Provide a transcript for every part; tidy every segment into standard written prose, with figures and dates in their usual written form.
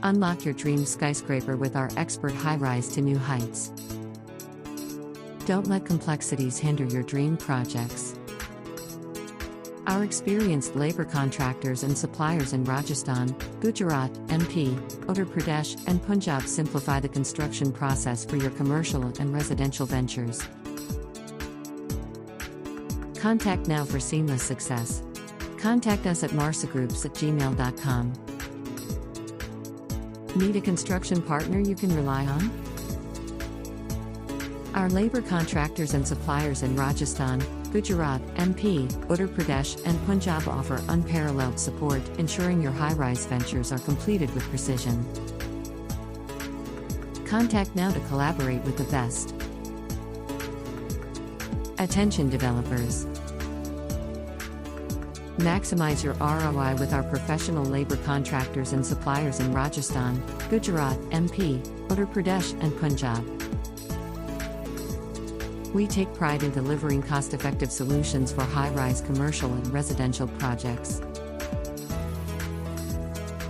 Unlock your dream skyscraper with our expert high-rise to new heights. Don't let complexities hinder your dream projects. Our experienced labor contractors and suppliers in Rajasthan, Gujarat, MP, Uttar Pradesh, and Punjab simplify the construction process for your commercial and residential ventures. Contact now for seamless success. Contact us at marsagroups@gmail.com. Need a construction partner you can rely on? Our labor contractors and suppliers in Rajasthan, Gujarat, MP, Uttar Pradesh, and Punjab offer unparalleled support, ensuring your high-rise ventures are completed with precision. Contact now to collaborate with the best. Attention developers. Maximize your ROI with our professional labor contractors and suppliers in Rajasthan, Gujarat, MP, Uttar Pradesh, and Punjab. We take pride in delivering cost-effective solutions for high-rise commercial and residential projects.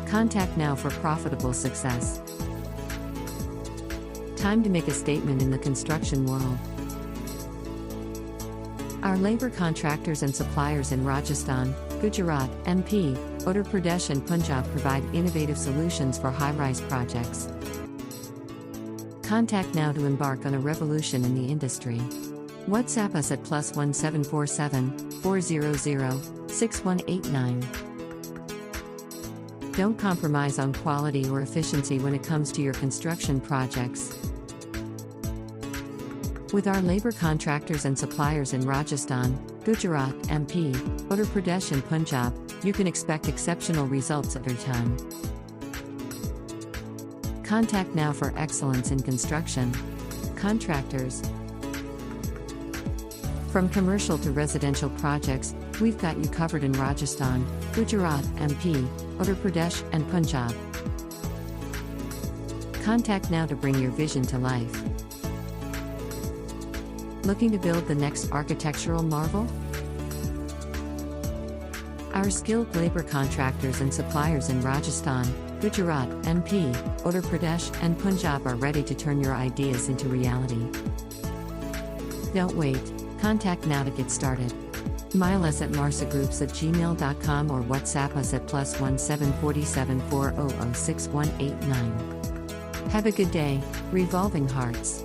Contact now for profitable success. Time to make a statement in the construction world. Our labor contractors and suppliers in Rajasthan, Gujarat, MP, Uttar Pradesh, and Punjab provide innovative solutions for high-rise projects. Contact now to embark on a revolution in the industry. WhatsApp us at +1747 400 6189. Don't compromise on quality or efficiency when it comes to your construction projects. With our labor contractors and suppliers in Rajasthan, Gujarat, MP, Uttar Pradesh, and Punjab, you can expect exceptional results every time. Contact now for excellence in construction. Contractors. From commercial to residential projects, we've got you covered in Rajasthan, Gujarat, MP, Uttar Pradesh, and Punjab. Contact now to bring your vision to life. Looking to build the next architectural marvel? Our skilled labor contractors and suppliers in Rajasthan, Gujarat, MP, Uttar Pradesh, and Punjab are ready to turn your ideas into reality. Don't wait, contact now to get started. Mail us at marsagroups@gmail.com or WhatsApp us at +1747 400 6189. Have a good day, revolving hearts.